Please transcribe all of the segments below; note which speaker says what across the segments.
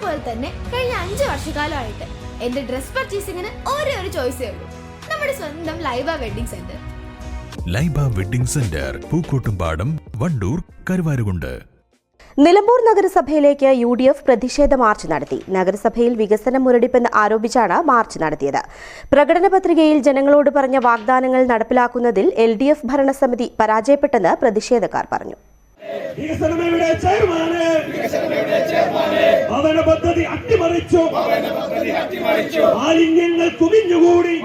Speaker 1: പോലെ തന്നെ കഴിഞ്ഞ 5 വർഷക്കാലമായിട്ട് എന്റെ ഡ്രസ് പർച്ചേസിംഗിന് ഒരേ ഒരു ചോയ്സേ ഉള്ളൂ, നമ്മുടെ സ്വന്തം Laiba wedding centre.
Speaker 2: Laiba wedding centre, Pookkottumpadam, Wandoor, Karuvarakundu.
Speaker 3: Nilambur നഗരസഭയിലേക്ക് UDF പ്രതിഷേധ മാർച്ച് നടത്തി. നഗരസഭയിൽ വികസനം മുരടിപ്പെന്ന് ആരോപിച്ചാണ് മാർച്ച് നടത്തിയത്. പ്രകടന പത്രികയിൽ ജനങ്ങളോട് പറഞ്ഞ വാഗ്ദാനങ്ങൾ നടപ്പിലാക്കുന്നതിൽ LDF ഭരണസമിതി പരാജയപ്പെട്ടെന്ന് പ്രതിഷേധക്കാർ പറഞ്ഞു.
Speaker 4: ഭവന പദ്ധതി അട്ടിമറിച്ചു, മാലിന്യങ്ങൾ കുമിഞ്ഞുകൂടി,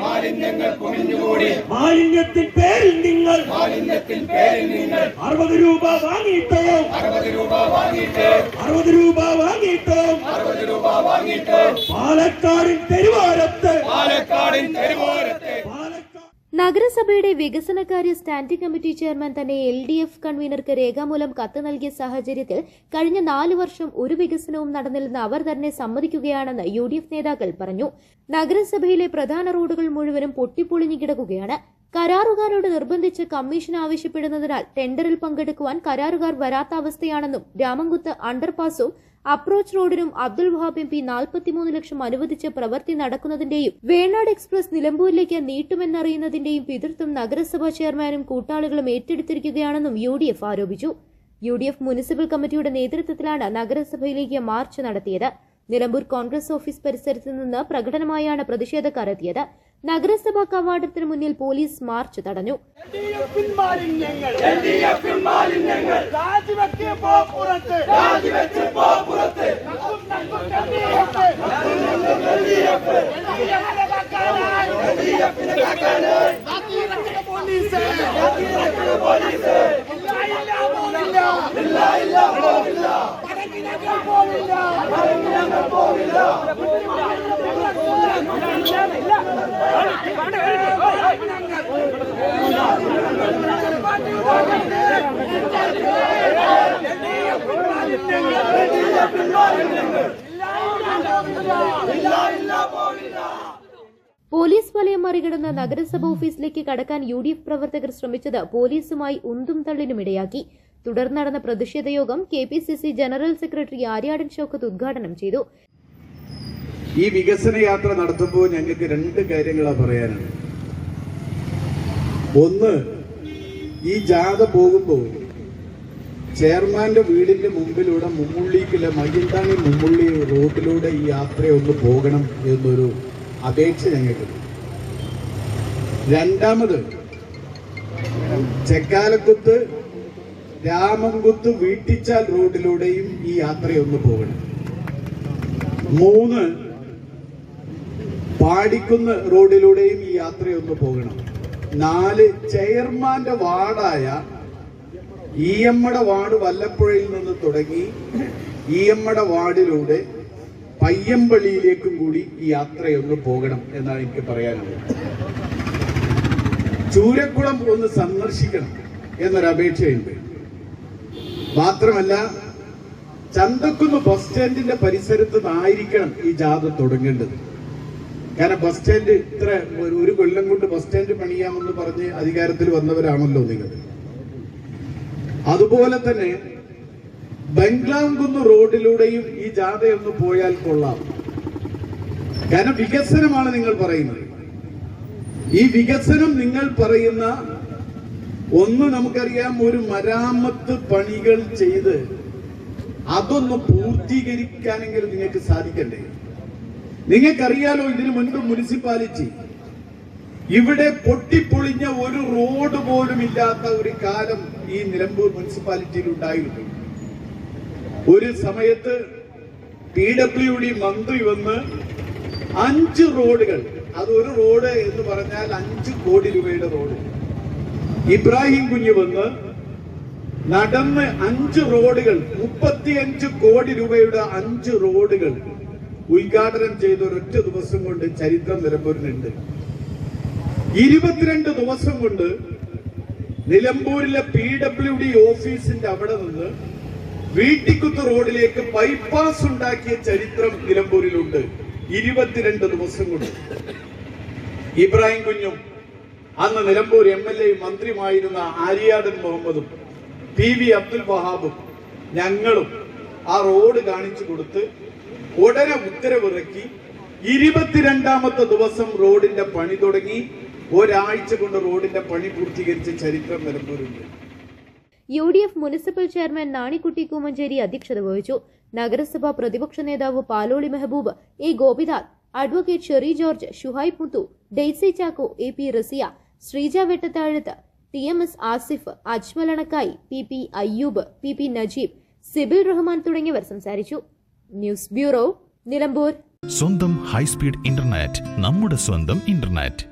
Speaker 4: മാലിന്യത്തിൻ പേരിൽ നിങ്ങൾ 60 രൂപ വാങ്ങിയിട്ടോ, 60 രൂപ വാങ്ങിയിട്ടോ പാലക്കാടിൻ തെരുവോരത്ത്
Speaker 5: നഗരസഭയുടെ വികസനകാര്യ സ്റ്റാൻഡിംഗ് കമ്മിറ്റി ചെയർമാൻ തന്നെ LDF കൺവീനർക്ക് രേഖാമൂലം കത്ത് നൽകിയ സാഹചര്യത്തിൽ കഴിഞ്ഞ 4 വർഷം ഒരു വികസനവും നടന്നില്ലെന്ന് അവർ തന്നെ സമ്മതിക്കുകയാണെന്ന് UDF നേതാക്കൾ പറഞ്ഞു. നഗരസഭയിലെ പ്രധാന റോഡുകൾ മുഴുവനും പൊട്ടിപ്പൊളിഞ്ഞു കിടക്കുകയാണ്. കരാറുകാരോട് നിർബന്ധിച്ച് കമ്മീഷൻ ആവശ്യപ്പെടുന്നതിനാൽ ടെൻഡറിൽ പങ്കെടുക്കുവാൻ കരാറുകാർ വരാത്ത അവസ്ഥയാണെന്നും രാമംകുത്ത് അണ്ടർപാസും അപ്രോച്ച് റോഡിനും അബ്ദുൽ വഹാബ് MP 43 ലക്ഷം അനുവദിച്ച് പ്രവൃത്തി നടക്കുന്നതിന്റെയും വേണാട് എക്സ്പ്രസ് നിലമ്പൂരിലേക്ക് നീട്ടുമെന്നറിയുന്നതിന്റെയും പിതൃത്വം നഗരസഭാ ചെയർമാനും കൂട്ടാളികളും ഏറ്റെടുത്തിരിക്കുകയാണെന്നും UDF ആരോപിച്ചു. UDF മുനിസിപ്പൽ കമ്മിറ്റിയുടെ നേതൃത്വത്തിലാണ് നഗരസഭയിലേക്ക് മാർച്ച് നടത്തിയത്. നിലമ്പൂർ കോൺഗ്രസ് ഓഫീസ് പരിസരത്ത് നിന്ന് പ്രകടനമായാണ് പ്രതിഷേധക്കാർ എത്തിയത്. നഗരസഭാ കവാടത്തിന് മുന്നിൽ പോലീസ് മാർച്ച് തടഞ്ഞു. പോലീസ് വലയം മറികടന്ന് നഗരസഭ ഓഫീസിലേക്ക് കടക്കാൻ UDF പ്രവർത്തകർ ശ്രമിച്ചത് പോലീസുമായി ഉന്തും തള്ളിനുമിടയാക്കി. തുടർന്ന് നടന്ന പ്രതിഷേധ യോഗം KPCC general secretary Aryadan Shoukath ഉദ്ഘാടനം ചെയ്തു.
Speaker 6: ഈ വികസന യാത്ര നടത്തുമ്പോൾ ഞങ്ങൾക്ക് 2 കാര്യങ്ങളാണ് പറയാനാണ്. ഒന്ന്, ഈ ജാഥ പോകുമ്പോൾ ചെയർമാന്റെ വീടിന്റെ മുമ്പിലൂടെ മുമ്മുള്ളിക്കുള്ള മയ്യന്താണി മുമ്മുള്ളി റോഡിലൂടെ ഈ യാത്ര ഒന്ന് പോകണം എന്നൊരു അപേക്ഷ ഞങ്ങൾക്കുണ്ട്. രണ്ടാമത്, ചെക്കാലക്കുത്ത് രാമംകുത്ത് വീട്ടിച്ചാൽ റോഡിലൂടെയും ഈ യാത്രയൊന്ന് പോകണം. 3, പാടിക്കുന്ന് റോഡിലൂടെയും ഈ യാത്രയൊന്ന് പോകണം. 4, ചെയർമാന്റെ വാർഡായ ഈയമ്മയുടെ വാർഡ് വല്ലപ്പുഴയിൽ നിന്ന് തുടങ്ങി ഈയമ്മയുടെ വാർഡിലൂടെ പയ്യമ്പള്ളിയിലേക്കും കൂടി ഈ യാത്രയൊന്ന് പോകണം എന്നാണ് എനിക്ക് പറയാനുള്ളത്. ചൂരക്കുളം ഒന്ന് സന്ദർശിക്കണം എന്നൊരപേക്ഷയുണ്ട്. മാത്രമല്ല, ചന്തക്കുന്ന് ബസ് സ്റ്റാൻഡിന്റെ പരിസരത്ത് നിന്നായിരിക്കണം ഈ ജാഥ തുടങ്ങേണ്ടത്. കാരണം ബസ് സ്റ്റാൻഡ് ഇത്ര 1 കൊല്ലം കൊണ്ട് ബസ് സ്റ്റാൻഡ് പണിയാമെന്ന് പറഞ്ഞ് അധികാരത്തിൽ വന്നവരാണല്ലോ നിങ്ങൾ. അതുപോലെ തന്നെ ബംഗ്ലാംകുന്ന് റോഡിലൂടെയും ഈ ജാഥയൊന്ന് പോയാൽ കൊള്ളാം. കാരണം വികസനമാണ് നിങ്ങൾ പറയുന്നത്. ഈ വികസനം നിങ്ങൾ പറയുന്ന ഒന്ന്, നമുക്കറിയാം, ഒരു മരാമത്ത് പണികൾ ചെയ്ത് അതൊന്ന് പൂർത്തീകരിക്കാനെങ്കിലും നിങ്ങൾക്ക് സാധിക്കണ്ടേ? നിങ്ങൾക്കറിയാലോ, ഇതിനു മുൻപ് മുനിസിപ്പാലിറ്റി ഇവിടെ പൊട്ടിപ്പൊളിഞ്ഞ ഒരു റോഡ് പോലും ഇല്ലാത്ത ഒരു കാലം ഈ നിലമ്പൂർ മുനിസിപ്പാലിറ്റിയിൽ ഉണ്ടായിരുന്നു. ഒരു സമയത്ത് PWD മന്ത്രി വന്ന് 5 റോഡുകൾ, അതൊരു റോഡ് എന്ന് പറഞ്ഞാൽ 5 കോടി രൂപയുടെ റോഡ്. ഇബ്രാഹിം കുഞ്ഞ് വന്ന് നടന്ന് 5 റോഡുകൾ 35 കോടി രൂപയുടെ 5 റോഡുകൾ ഉദ്ഘാടനം ചെയ്ത ഒരൊറ്റ ദിവസം കൊണ്ട് ചരിത്രം നിലമ്പൂരിനുണ്ട്. 22 ദിവസം കൊണ്ട് നിലമ്പൂരിലെ PWD ഓഫീസിന്റെ അവിടെ നിന്ന് വീട്ടിക്കുത്ത് റോഡിലേക്ക് ബൈപ്പാസ് ഉണ്ടാക്കിയ ചരിത്രം നിലമ്പൂരിലുണ്ട്. 22 ദിവസം കൊണ്ട്. ഇബ്രാഹിം കുഞ്ഞും അന്ന് നിലമ്പൂർ MLA മന്ത്രിയുമായിരുന്ന ആര്യാടൻ മുഹമ്മദും PV അബ്ദുൽ വഹാബും ഞങ്ങളും ആ റോഡ് കാണിച്ചു കൊടുത്ത് ഉടനെ ഉത്തരവിറക്കി 22ാമത്തെ ദിവസം റോഡിന്റെ പണി തുടങ്ങി. ഒരാഴ്ച കൊണ്ട് റോഡിന്റെ പണി പൂർത്തീകരിച്ച ചരിത്രം നിലമ്പൂരുണ്ട്.
Speaker 5: UDF municipal chairman Nanikutty Koomancheri അധ്യക്ഷത വഹിച്ചു. നഗരസഭാ പ്രതിപക്ഷ നേതാവ് Paloli Mehaboob, A Gopinath, advocate Sherry George, Shuhaib Muthu, Daisy Chacko, AP Raziya, Sreeja Vettathazhath, TMS Asif, Ajmal Anakkayi, PP Ayyoob, PP Najeeb, Sibil Rahman തുടങ്ങിയവർ സംസാരിച്ചു. News bureau, Nilambur.
Speaker 2: സ്വന്തം ഹൈസ്പീഡ് ഇന്റർനെറ്റ്, നമ്മുടെ സ്വന്തം ഇന്റർനെറ്റ്.